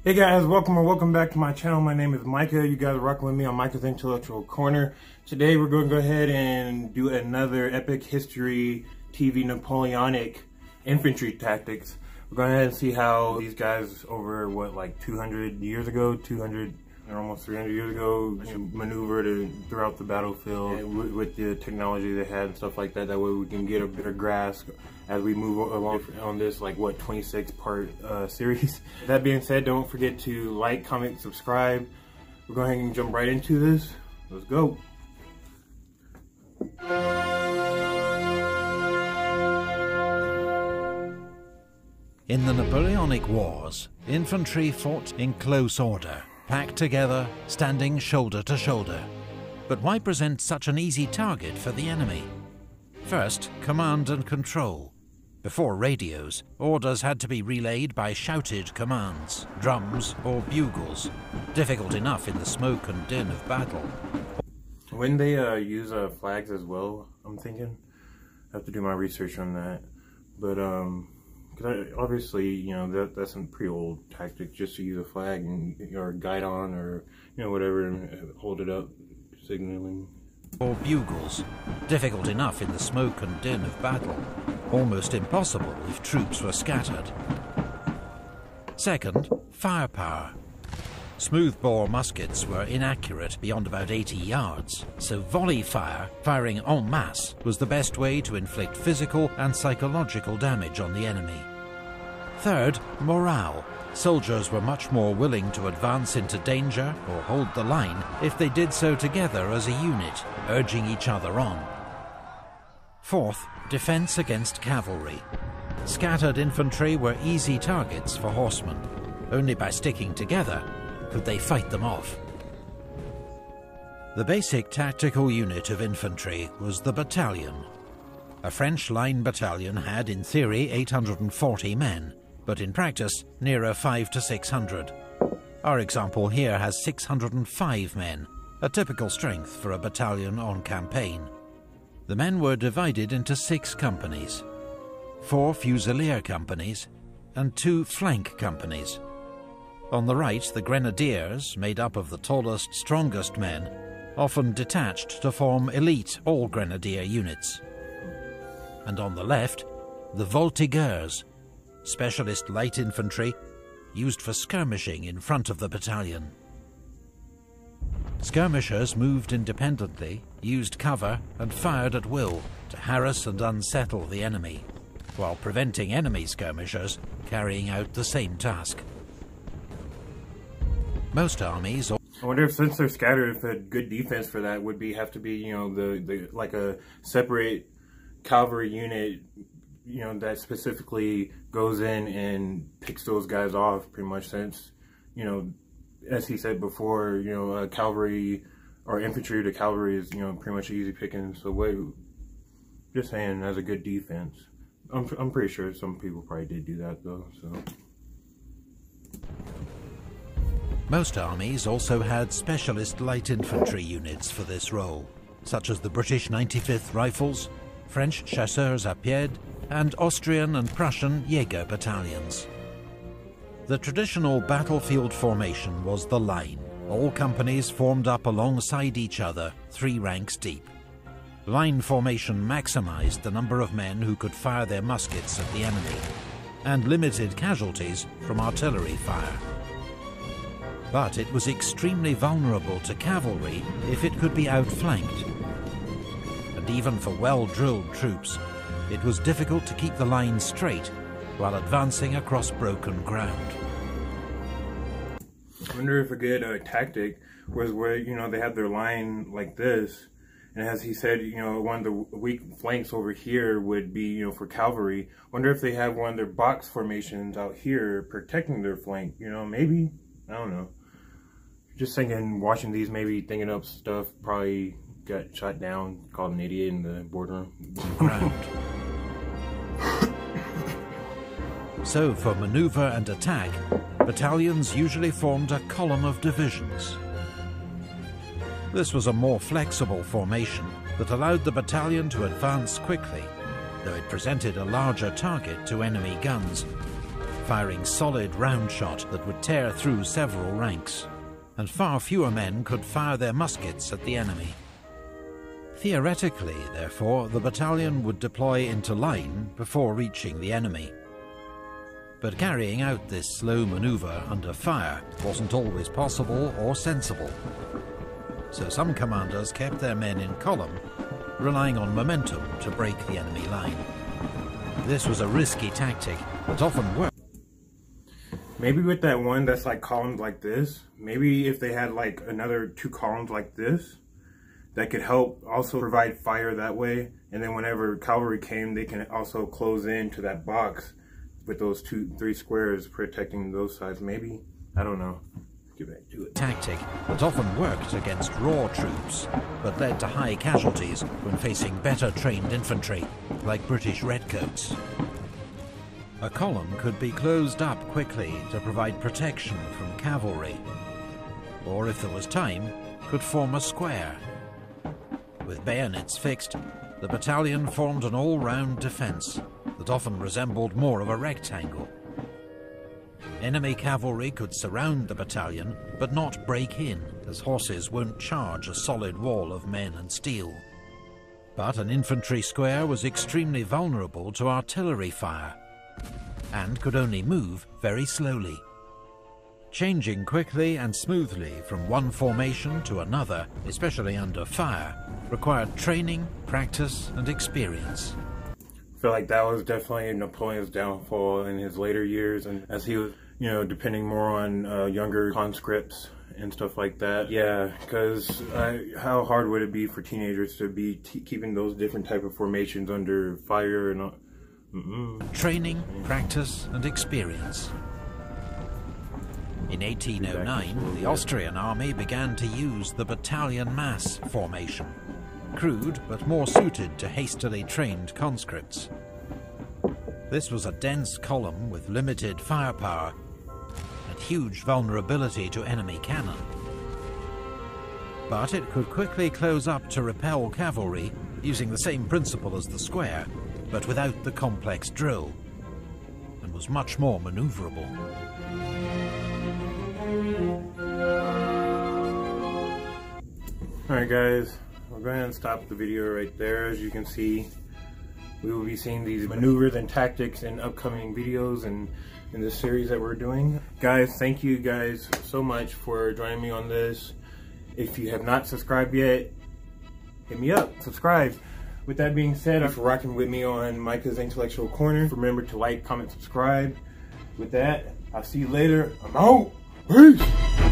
Hey guys, welcome back to my channel. My name is Micah. You guys are rocking with me on Micah's Intellectual Corner. Today we're going to go ahead and do another epic history TV Napoleonic infantry tactics. We're going to ahead and see how these guys over like 200 years ago, 200 or almost 300 years ago, maneuvered throughout the battlefield with the technology they had and stuff like that. That way we can get a better grasp as we move along on this, like, what, 26-part series. That being said, don't forget to like, comment, subscribe. We're going to jump right into this. Let's go. In the Napoleonic Wars, infantry fought in close order, packed together, standing shoulder to shoulder. But why present such an easy target for the enemy? First, command and control. Before radios, orders had to be relayed by shouted commands, drums or bugles, difficult enough in the smoke and din of battle. When they use flags as well, I'm thinking. I have to do my research on that. But obviously, you know, that's a pretty old tactic, just to use a flag and, or guide on, or, you know, whatever, and hold it up, signaling. Or bugles, difficult enough in the smoke and din of battle, almost impossible if troops were scattered. Second, firepower. Smoothbore muskets were inaccurate beyond about 80 yards, so volley fire, firing en masse, was the best way to inflict physical and psychological damage on the enemy. Third, morale. Soldiers were much more willing to advance into danger or hold the line if they did so together as a unit, urging each other on. Fourth, defense against cavalry. Scattered infantry were easy targets for horsemen. Only by sticking together could they fight them off. The basic tactical unit of infantry was the battalion. A French line battalion had, in theory, 840 men, but in practice, nearer 500 to 600. Our example here has 605 men, a typical strength for a battalion on campaign. The men were divided into 6 companies, 4 fusilier companies, and 2 flank companies. On the right, the grenadiers, made up of the tallest, strongest men, often detached to form elite all-grenadier units. And on the left, the voltigeurs, specialist light infantry, used for skirmishing in front of the battalion. Skirmishers moved independently, used cover, and fired at will to harass and unsettle the enemy, while preventing enemy skirmishers carrying out the same task. Most armies... I wonder if, since they're scattered, if a good defense for that would have to be, you know, like a separate cavalry unit, you know, that specifically goes in and picks those guys off, pretty much, since, you know, as he said before, you know, cavalry or infantry to cavalry is, you know, pretty much easy picking. So just saying, as a good defense. I'm pretty sure some people probably did do that though, so. Most armies also had specialist light infantry units for this role, such as the British 95th Rifles, French Chasseurs à Pied, and Austrian and Prussian Jäger battalions. The traditional battlefield formation was the line, all companies formed up alongside each other, 3 ranks deep. Line formation maximized the number of men who could fire their muskets at the enemy, and limited casualties from artillery fire. But it was extremely vulnerable to cavalry if it could be outflanked. And even for well-drilled troops, it was difficult to keep the line straight while advancing across broken ground. I wonder if a good tactic was where, you know, they had their line like this, and as he said, you know, one of the weak flanks over here would be, you know, for cavalry. I wonder if they have one of their box formations out here protecting their flank, you know, maybe, I don't know. Just thinking, watching these, maybe thinking up stuff, probably got shot down, called an idiot in the boardroom. So, for maneuver and attack, battalions usually formed a column of divisions. This was a more flexible formation that allowed the battalion to advance quickly, though it presented a larger target to enemy guns. firing solid round shot that would tear through several ranks, and far fewer men could fire their muskets at the enemy. Theoretically, therefore, the battalion would deploy into line before reaching the enemy. But carrying out this slow manoeuvre under fire wasn't always possible or sensible. So some commanders kept their men in column, relying on momentum to break the enemy line. This was a risky tactic that often worked. Maybe with that one that's like columns like this, maybe if they had like another 2 columns like this, that could help also provide fire that way. And then whenever cavalry came, they can also close into that box with those 2-3 squares protecting those sides. Maybe, I don't know. Get back to it. Tactic that often worked against raw troops, but led to high casualties when facing better trained infantry, like British redcoats. A column could be closed up quickly to provide protection from cavalry, or if there was time, could form a square. With bayonets fixed, the battalion formed an all-round defence that often resembled more of a rectangle. Enemy cavalry could surround the battalion, but not break in, as horses won't charge a solid wall of men and steel. But an infantry square was extremely vulnerable to artillery fire, and could only move very slowly. Changing quickly and smoothly from one formation to another, especially under fire, required training, practice, and experience. I feel like that was definitely Napoleon's downfall in his later years, and as he was, depending more on younger conscripts and stuff like that. Yeah, because how hard would it be for teenagers to be keeping those different type of formations under fire and all? Training, practice, and experience. In 1809, the Austrian army began to use the battalion mass formation, crude but more suited to hastily trained conscripts. This was a dense column with limited firepower and huge vulnerability to enemy cannon. But it could quickly close up to repel cavalry using the same principle as the square, but without the complex drill, and was much more maneuverable. Alright guys, we'll go ahead and stop the video right there. As you can see, we will be seeing these maneuvers and tactics in upcoming videos and in this series that we're doing. Guys, thank you guys so much for joining me on this. If you have not subscribed yet, hit me up, subscribe. With that being said, thanks for rocking with me on Micah's Intellectual Corner. Remember to like, comment, subscribe. With that, I'll see you later. I'm out. Peace.